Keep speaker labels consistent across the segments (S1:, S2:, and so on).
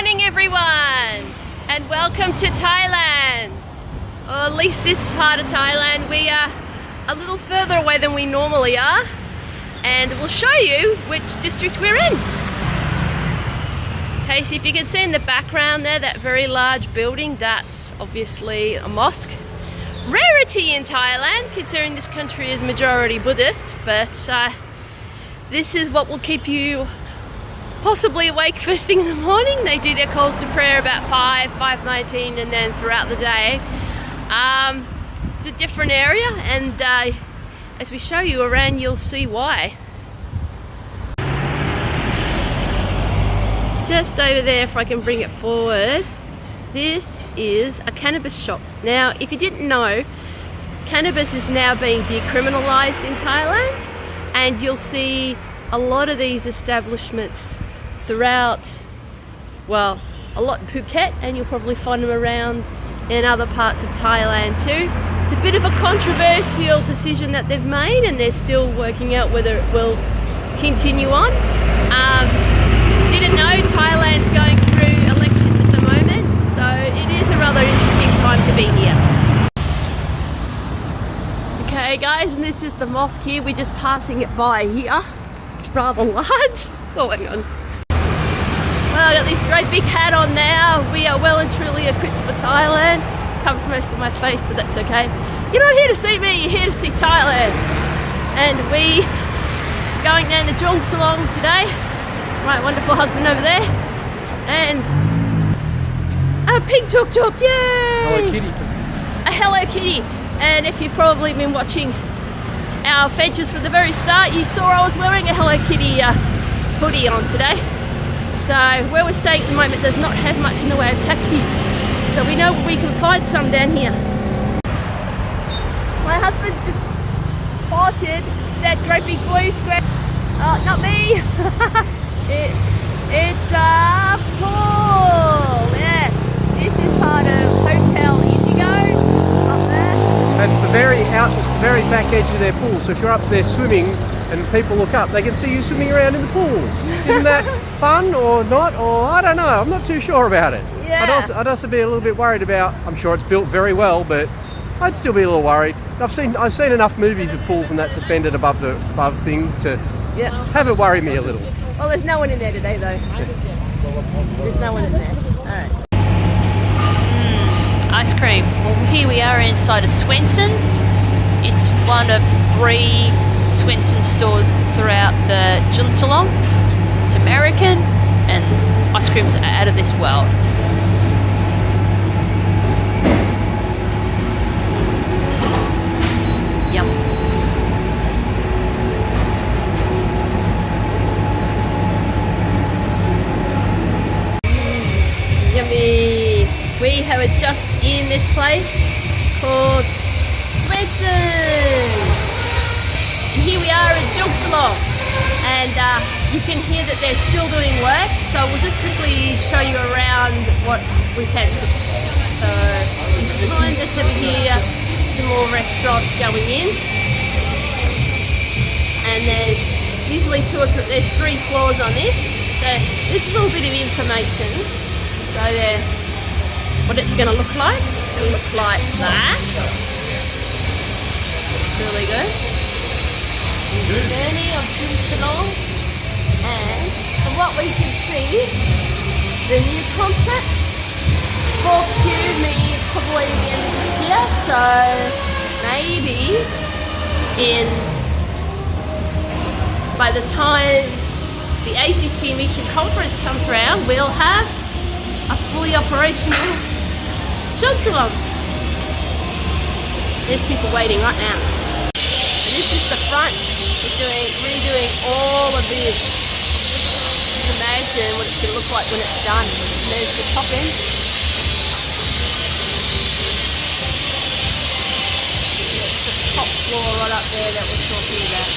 S1: morning everyone, and welcome to Thailand, or at least this part of Thailand. We are a little further away than we normally are, and we'll show you which district we're in. Okay, so if you can see in the background there, that very large building, that's obviously a mosque. Rarity in Thailand, considering this country is majority Buddhist, but this is what will keep you possibly awake first thing in the morning. They do their calls to prayer about 5:19, and then throughout the day. It's a different area, and as we show you around, you'll see why. Just over there, if I can bring it forward, this is a cannabis shop. Now, if you didn't know, cannabis is now being decriminalised in Thailand, and you'll see a lot of these establishments throughout, well, a lot in Phuket, and you'll probably find them around in other parts of Thailand too. It's a bit of a controversial decision that they've made, and they're still working out whether it will continue on. Didn't know Thailand's going through elections at the moment, so it is a rather interesting time to be here. Okay guys, and this is the mosque here. We're just passing it by here. It's rather large. Oh, hang on. Well, I've got this great big hat on now. We are well and truly equipped for Thailand. Covers most of my face, but that's okay. You're not here to see me, you're here to see Thailand. And we are going down the Jong Salong today. My wonderful husband over there. And a pig tuk-tuk, yay!
S2: Hello Kitty.
S1: A Hello Kitty. And if you've probably been watching our adventures from the very start, you saw I was wearing a Hello Kitty hoodie on today. So where we're staying at the moment does not have much in the way of taxis. So we know we can find some down here. My husband's just spotted that great big blue square. Not me. It's a pool. Yeah, this is part of Hotel Indigo up there.
S2: It's the very back edge of their pool. So if you're up there swimming and people look up, they can see you swimming around in the pool. Isn't that fun or not? Or I don't know. I'm not too sure about it.
S1: Yeah.
S2: I'd also be a little bit worried about. I'm sure it's built very well, but I'd still be a little worried. I've seen enough movies of pools and that suspended above things to have it worry me a little.
S1: Well, there's no one in there today, though. There's no one in there. All right.
S3: Ice cream. Well, here we are inside of Swenson's. It's one of 3 Swenson stores throughout the Junsalong. It's American, and ice creams are out of this world. Yum.
S1: Yummy! We have just in this place called Swenson. And here we are in Jogsalong, and you can hear that they're still doing work. So we'll just quickly show you around what we can. So behind us over here, some more restaurants going in, and there's usually there's 3 floors on this. So this is a little bit of information. So there, what it's going to look like. It's going to look like that. It's really good. Journey of Junsalong, and from what we can see, the new concept 4Q means probably the end of this year. So maybe by the time the ACC Mission Conference comes around, we'll have a fully operational Junsalong. There's people waiting right now. And this is the front. We're redoing all of this. Just imagine what it's going to look like when it's done. And there's the top end. It's the top floor right up there that we're talking about.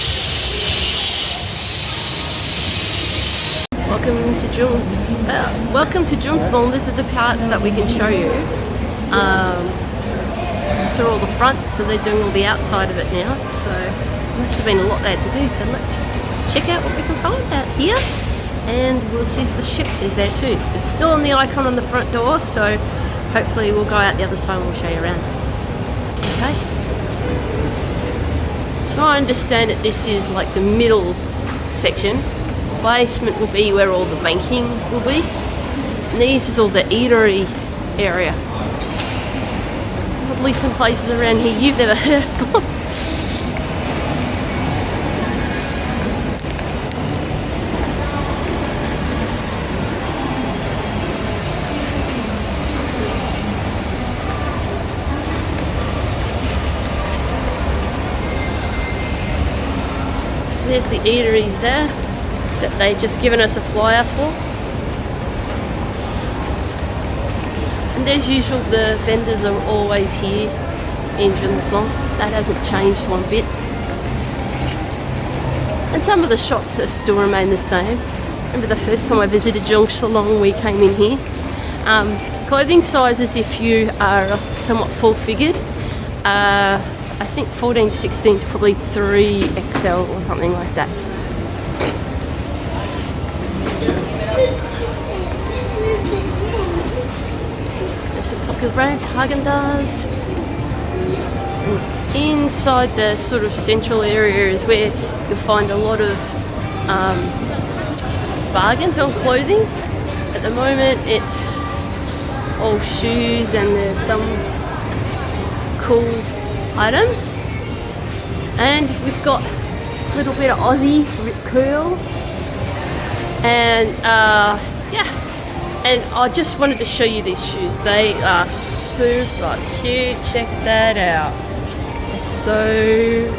S1: Welcome to Junsalong. These are the parts that we can show you. You saw all the front, so they're doing all the outside of it now. So must have been a lot there to do. So let's check out what we can find out here. and we'll see if the ship is there too. It's still on the icon on the front door, so hopefully we'll go out the other side and we'll show you around. Okay. So I understand that this is like the middle section. The basement will be where all the banking will be. And this is all the eatery area. Probably some places around here you've never heard of. There's the eateries there that they've just given us a flyer for. And as usual, the vendors are always here in Jerusalem. That hasn't changed one bit. And some of the shops have still remained the same. Remember the first time I visited Jerusalem, we came in here. Clothing sizes, if you are somewhat full-figured, I think 14 to 16 is probably 3XL or something like that. There's some popular brands, Haagen-Dazs. Inside the sort of central area is where you'll find a lot of bargains on clothing. At the moment it's all shoes and there's some cool items, and we've got a little bit of Aussie Rip Curl, and yeah, and I just wanted to show you these shoes. They are super cute. Check that out. They're so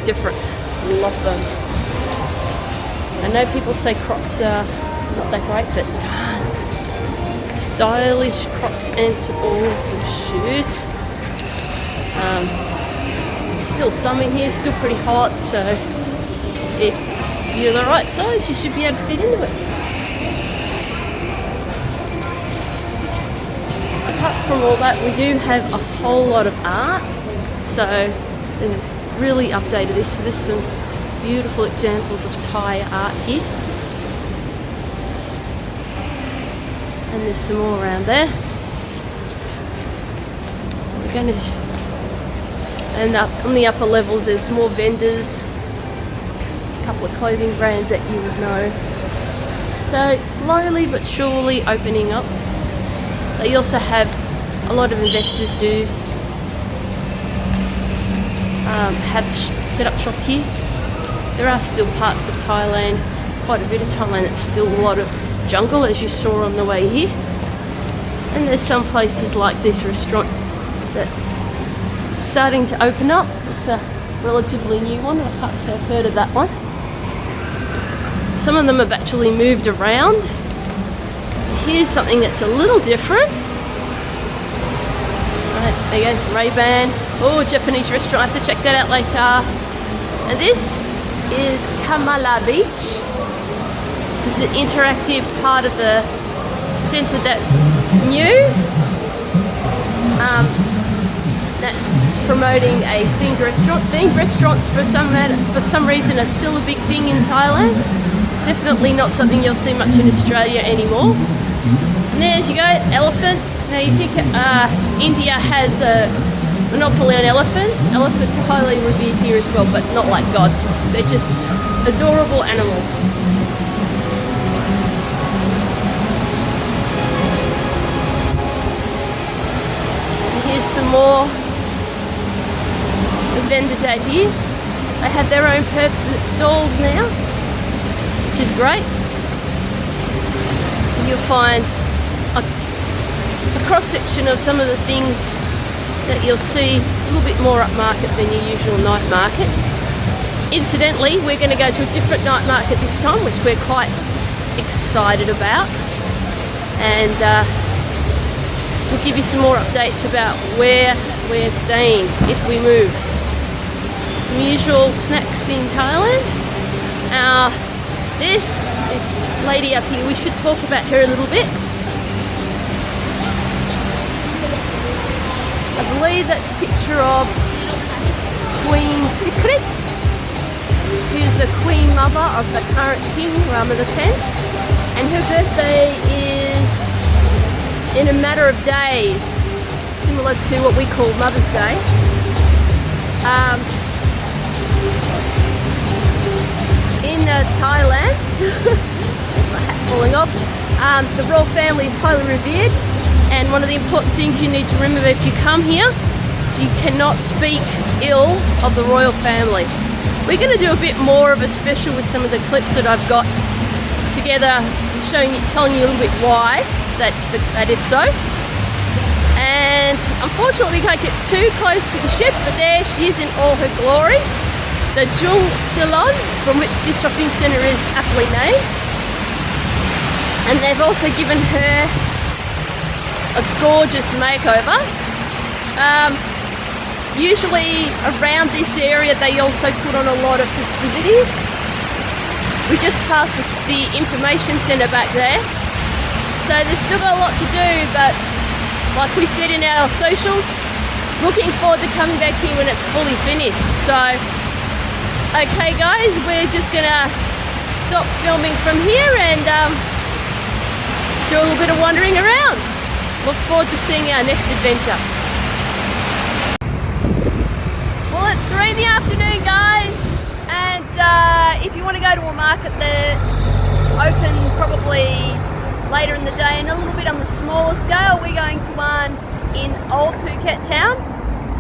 S1: different. Love them. I know people say Crocs are not that great, but darn, stylish Crocs and some awesome shoes. Still summer here, still pretty hot, so if you're the right size, you should be able to fit into it. Apart from all that, we do have a whole lot of art, so they've really updated this. So there's some beautiful examples of Thai art here, and there's some more around there. We're going to, and up on the upper levels there's more vendors, a couple of clothing brands that you would know. So it's slowly but surely opening up. They also have a lot of investors do have set up shop here. There are still parts of Thailand, quite a bit of Thailand, that's still a lot of jungle, as you saw on the way here. And there's some places like this restaurant that's starting to open up. It's a relatively new one. I can't say I've heard of that one. Some of them have actually moved around. Here's something that's a little different. Right, there goes Ray-Ban. Oh, Japanese restaurant. I have to check that out later. And this is Kamala Beach. It's an interactive part of the centre that's new. That's promoting a themed restaurant. Themed restaurants for some reason are still a big thing in Thailand. Definitely not something you'll see much in Australia anymore. And there's you go, elephants. Now you think India has a monopoly on elephants. Elephants are highly revered here as well, but not like gods. They're just adorable animals. And here's some more vendors out here. They have their own permanent stalls now, which is great. You'll find a cross-section of some of the things that you'll see a little bit more upmarket than your usual night market. Incidentally, we're going to go to a different night market this time, which we're quite excited about, and we'll give you some more updates about where we're staying if we move. Some usual snacks in Thailand. This lady up here, we should talk about her a little bit. I believe that's a picture of Queen Secret, who's the Queen Mother of the current King, Rama X. and her birthday is in a matter of days, similar to what we call Mother's Day. In Thailand, there's my hat falling off, the royal family is highly revered, and one of the important things you need to remember if you come here, you cannot speak ill of the royal family. We're going to do a bit more of a special with some of the clips that I've got together, telling you a little bit why that is so. And unfortunately we can't get too close to the ship, but there she is in all her glory. The Jung Salon, from which this shopping centre is aptly named. And they've also given her a gorgeous makeover. Usually around this area they also put on a lot of festivities. We just passed the information centre back there. So there's still got a lot to do, but like we said in our socials, looking forward to coming back here when it's fully finished. So, okay guys, we're just gonna stop filming from here and do a little bit of wandering around. Look forward to seeing our next adventure. Well, it's 3 in the afternoon, guys, and if you want to go to a market that's open probably later in the day and a little bit on the smaller scale, we're going to one in Old Phuket town,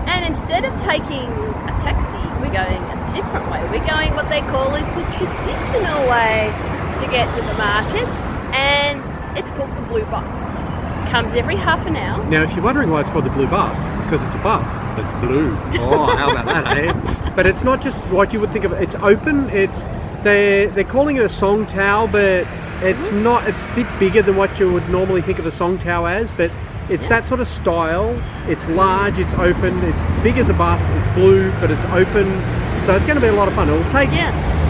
S1: and instead of taking a taxi, we're going a different way. We're going what they call is the traditional way to get to the market, and it's called the Blue Bus. It comes every half an hour.
S2: Now, if you're wondering why it's called the Blue Bus, it's because it's a bus that's blue. Oh, how about that, eh? But it's not just what you would think of. It's open. They're calling it a song tower, but it's not. It's a bit bigger than what you would normally think of a song tower as, but it's that sort of style. It's large, it's open, it's big as a bus, it's blue, but it's open. So it's going to be a lot of fun. It'll take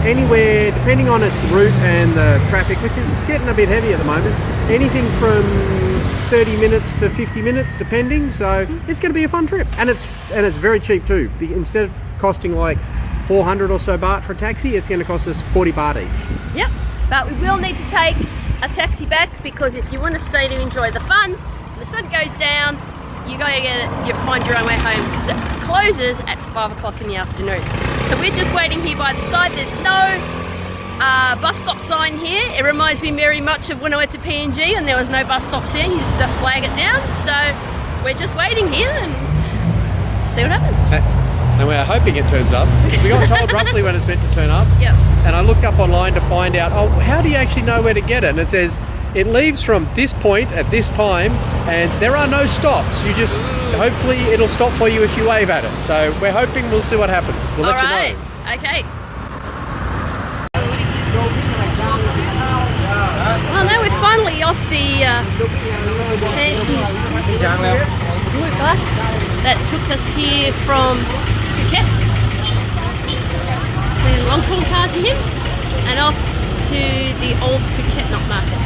S2: anywhere, depending on its route and the traffic, which is getting a bit heavy at the moment, anything from 30 minutes to 50 minutes, depending. So it's going to be a fun trip, and it's very cheap too. Instead of costing like 400 or so baht for a taxi, it's going to cost us 40 baht each.
S1: Yep, but we will need to take a taxi back, because if you want to stay to enjoy the fun, when the sun goes down, you find your own way home, because it closes at 5 o'clock in the afternoon. So we're just waiting here by the side. There's no bus stop sign here. It reminds me very much of when I went to PNG and there was no bus stops here. You just flag it down. So we're just waiting here and see what happens.
S2: And we're hoping it turns up, because we got told roughly when it's meant to turn up.
S1: Yep.
S2: And I looked up online to find out, how do you actually know where to get it? And it says it leaves from this point at this time, and there are no stops. You just, hopefully it'll stop for you if you wave at it. So we're hoping, we'll see what happens. We'll let you know.
S1: Okay. Well, now we're finally off the fancy blue bus that took us here from Phuket. So long call car to him and off to the old Phuket night market.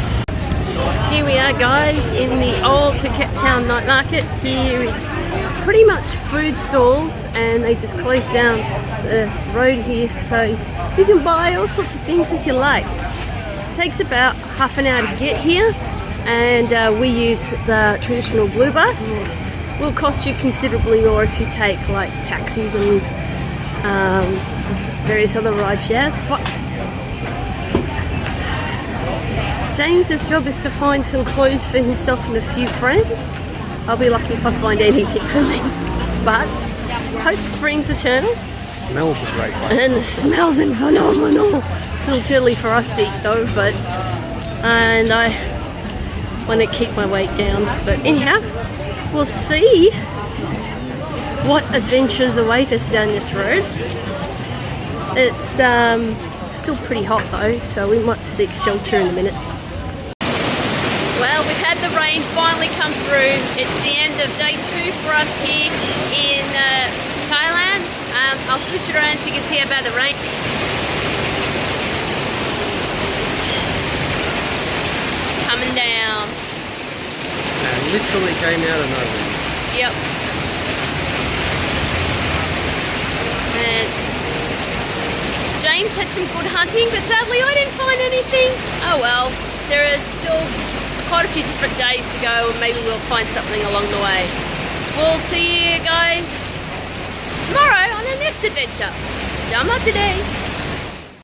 S1: Here we are, guys, in the old Phuket town night market. Here it's pretty much food stalls, and they just closed down the road here, so you can buy all sorts of things that you like. It takes about half an hour to get here, and we use the traditional blue bus. It will cost you considerably more if you take like taxis and various other ride shares. James's job is to find some clothes for himself and a few friends. I'll be lucky if I find anything for me. But hope spring's eternal.
S2: Smells a great way.
S1: And the smells are phenomenal. A little chilly for us to eat though, and I want to keep my weight down. But anyhow, we'll see what adventures await us down this road. It's still pretty hot though, so we might seek shelter in a minute. Well, we've had the rain finally come through. It's the end of day 2 for us here in Thailand. I'll switch it around so you can see how bad the rain. It's coming down.
S2: And literally came out of nowhere.
S1: Yep. And James had some good hunting, but sadly I didn't find anything. Oh well. there are still quite a few different days to go, and maybe we'll find something along the way. We'll see you guys tomorrow on our next adventure. Jama today.